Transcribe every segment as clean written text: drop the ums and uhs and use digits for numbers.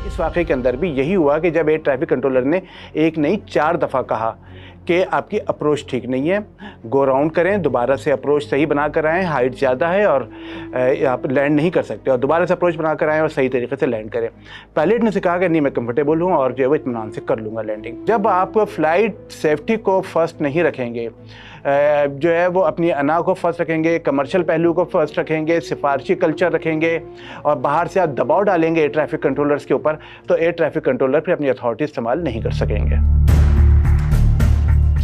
इस वाक़े के अंदर भी यही हुआ कि जब एयर ट्रैफिक कंट्रोलर ने एक नहीं 4 दफ़ा कहा कि आपकी अप्रोच ठीक नहीं है, गो राउंड करें, दोबारा से अप्रोच सही बना कर आएँ, हाइट ज़्यादा है और आप लैंड नहीं कर सकते, और दोबारा से अप्रोच बना कर आएँ और सही तरीके से लैंड करें। पायलट ने से कहा कि नहीं, मैं कंफर्टेबल हूँ और जो है वो इत्मीनान से कर लूँगा लैंडिंग। जब आप फ्लाइट सेफ्टी को फर्स्ट नहीं रखेंगे, जो है वो अपनी अना को फर्स्ट रखेंगे, कमर्शियल पहलू को फर्स्ट रखेंगे, सिफारशी कल्चर रखेंगे और बाहर से आप दबाव डालेंगे एयर ट्रैफिक कंट्रोलर्स के ऊपर, तो एयर ट्रैफिक कंट्रोलर फिर अपनी अथॉरिटी इस्तेमाल नहीं कर सकेंगे।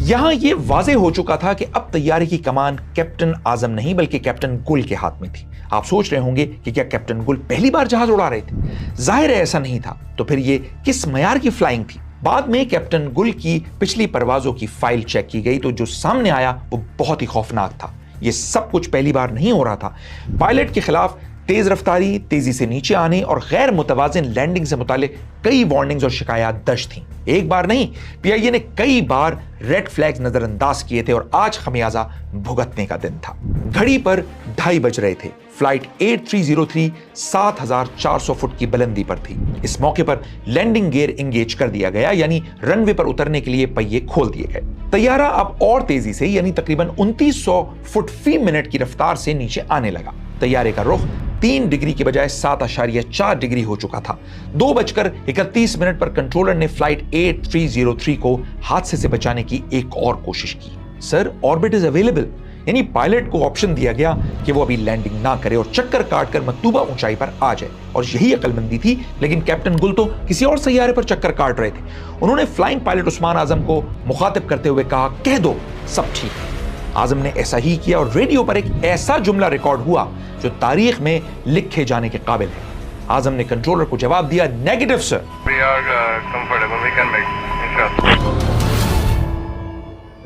यहां यह वाजे हो चुका था कि अब तैयारे की कमान कैप्टन आजम नहीं बल्कि कैप्टन गुल के हाथ में थी। आप सोच रहे होंगे कि क्या कैप्टन गुल पहली बार जहाज उड़ा रहे थे? जाहिर है ऐसा नहीं था। तो फिर ये किस मयार की फ्लाइंग थी? बाद में कैप्टन गुल की पिछली परवाजों की फाइल चेक की गई तो जो सामने आया वो बहुत ही खौफनाक था। ये सब कुछ पहली बार नहीं हो रहा था। पायलट के खिलाफ तेज रफ्तारी, तेजी से नीचे आने और गैर मुतवाजिन लैंडिंग से मुतालिक कई वार्निंग्स और शिकायत दर्ज थीं। एक बार नहीं, पीआईए ने कई बार रेड फ्लैग्स नजरअंदाज किए थे और आज खमियाजा भुगतने का दिन था। घड़ी पर 2:30 बज रहे थे। फ्लाइट 8303 7400 फुट की बुलंदी पर थी। इस मौके पर लैंडिंग गियर इंगेज कर दिया गया, यानी रनवे पर उतरने के लिए पहिए खोल दिए गए। तैयारा अब और तेजी से यानी तकरीबन 2900 फुट फी मिनट की रफ्तार से नीचे आने लगा। तैयारे का रुख 3 डिग्री के बजाय 7.4 डिग्री हो चुका था। 2:31 पर कंट्रोलर ने फ्लाइट 8303 को हादसे से बचाने की एक और कोशिश की। सर, ऑर्बिट इज अवेलेबल, यानी पायलट को ऑप्शन दिया गया कि वो अभी लैंडिंग ना करे और चक्कर काटकर मतलूबा ऊंचाई पर आ जाए, और यही अक्लमंदी थी। लेकिन कैप्टन गुल तो किसी और सैयारे पर चक्कर काट रहे थे। उन्होंने फ्लाइंग पायलट उस्मान आजम को मुखातिब करते हुए कहा, कह दो सब ठीक है। आजम ने ऐसा ही किया और रेडियो पर एक ऐसा जुमला रिकॉर्ड हुआ जो तारीख में लिखे जाने के काबिल है। आजम ने कंट्रोलर को जवाब दिया, नेगेटिव सर।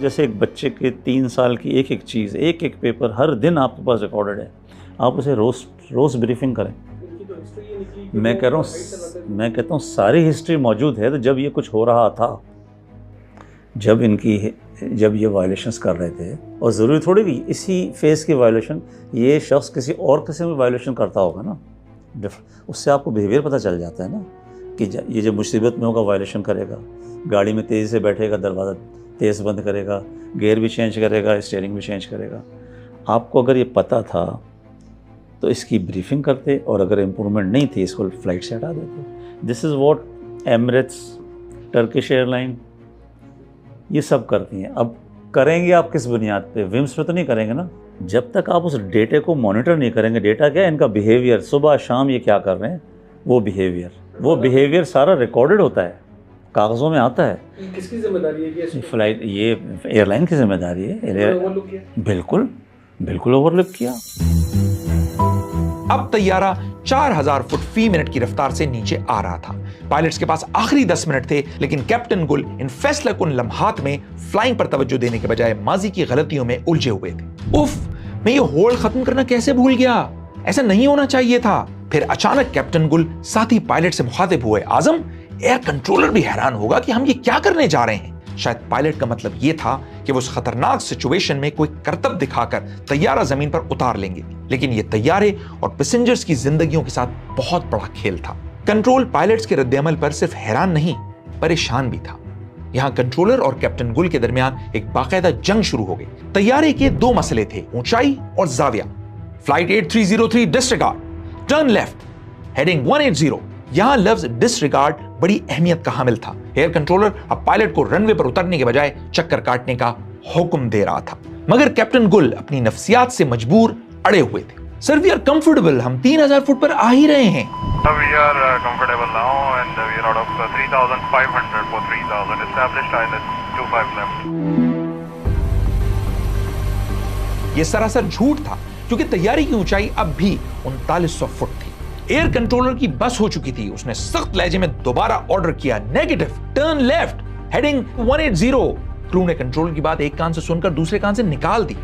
जैसे एक बच्चे के 3 साल की एक एक चीज़, एक एक पेपर हर दिन आपके पास रिकॉर्डेड है, आप उसे रोज ब्रीफिंग करें। मैं कहता हूँ सारी हिस्ट्री मौजूद है। तो जब ये कुछ हो रहा था, जब ये वायलेशंस कर रहे थे, और ज़रूरी थोड़ी भी इसी फेज़ की वायलेशन ये शख्स किसी और किस्म में वायलेशन करता होगा ना, उससे आपको बिहेवियर पता चल जाता है ना कि ये जब मुसीबत में होगा वायलेशन करेगा, गाड़ी में तेज़ी से बैठेगा, दरवाज़ा तेज़ बंद करेगा, गियर भी चेंज करेगा, स्टीयरिंग भी चेंज करेगा। आपको अगर ये पता था तो इसकी ब्रीफिंग करते, और अगर इम्प्रूवमेंट नहीं थी इसको फ्लाइट से हटा देते। This is what Emirates, Turkish airline ये सब करती हैं। अब करेंगे आप किस बुनियाद पे? विम्स पे तो नहीं करेंगे ना। जब तक आप उस डेटे को मॉनिटर नहीं करेंगे, डेटा क्या है, इनका बिहेवियर, सुबह शाम ये क्या कर रहे हैं, वो बिहेवियर सारा रिकॉर्डेड होता है, कागज़ों में आता है। किसकी जिम्मेदारी है ये फ्लाइट? ये एयरलाइन की जिम्मेदारी है। बिल्कुल ओवरलुक किया। अब तैयारा 4000 फुट फी मिनट की रफ्तार से नीचे आ रहा था। पायलट्स के पास आखिरी 10 मिनट थे, लेकिन कैप्टन गुल इन फैसलाकुन लम्हात में फ्लाइंग पर तवज्जो देने के बजाय माजी की गलतियों में उलझे हुए थे। उफ, मैं ये होल्ड खत्म करना कैसे भूल गया, ऐसा नहीं होना चाहिए था। फिर अचानक कैप्टन गुल साथी पायलट से मुखातिब हुए, आजम, एयर कंट्रोलर भी हैरान होगा कि हम ये क्या करने जा रहे हैं। शायद पायलट का मतलब यह था कि वो उस खतरनाक सिचुएशन में कोई करतब दिखाकर तैयारा जमीन पर उतार लेंगे, लेकिन ये तैयारे और पैसेंजर्स की जिंदगियों के साथ बहुत बड़ा खेल था। कंट्रोल पायलट्स के रद्देअमल पर सिर्फ हैरान नहीं, परेशान भी था। यहां कंट्रोलर और कैप्टन गुल के दरमियान एक बाकायदा जंग शुरू हो गई। तैयारे के 2 मसले थे, ऊंचाई और जाविया। Flight 8303 disregard, turn left, heading 180। यहां लफ्ज डिसरिगार्ड बड़ी अहमियत का हामिल था। एयर कंट्रोलर अब पायलट को रनवे पर उतरने के बजाय चक्कर काटने का हुक्म दे रहा था, मगर कैप्टन गुल अपनी नफ्सियात से मजबूर अड़े हुए थे। सर, वी आर कंफर्टेबल, हम 3000 फुट पर आ ही रहे हैं। We are comfortable now and we are out of 3500 for 3000 established ILS 25 left. यह सरासर झूठ था, क्योंकि तैयारी की ऊंचाई अब भी 3900 फुट थी। एयर कंट्रोलर की बस हो चुकी थी। उसने सख्त लहजे में दोबारा ऑर्डर किया, negative, turn left, heading 180। Crew ने कंट्रोलर की बात एक कान से सुनकर दूसरे कान से निकाल दी।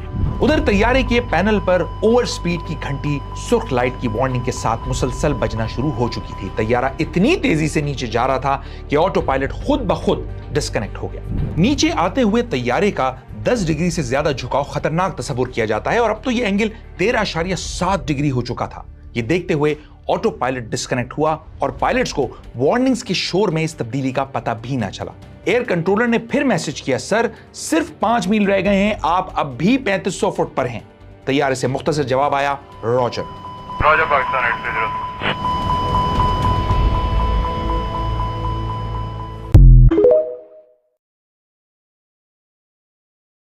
उधर तैयारे के पैनल पर ओवर स्पीड की घंटी सुर्ख लाइट की वार्निंग के साथ मुसलसल बजना शुरू हो चुकी थी। तैयारा इतनी तेजी से नीचे जा रहा था कि ऑटो पायलट खुद ब खुद डिस्कनेक्ट हो गया। नीचे आते हुए तैयारे का 10 डिग्री से ज्यादा झुकाव खतरनाक तस्वुर किया जाता है, और अब तो यह एंगल 13.7 डिग्री हो चुका था। ये देखते हुए ऑटो पायलट डिस्कनेक्ट हुआ और पायलट्स को वार्निंग्स के शोर में इस तब्दीली का पता भी ना चला। एयर कंट्रोलर ने फिर मैसेज किया, सर सिर्फ 5 मील रह गए हैं, आप अब भी 3500 फुट पर हैं। तैयारे से मुख्तसर जवाब आया, रॉजर। Roger, Pakistan 830.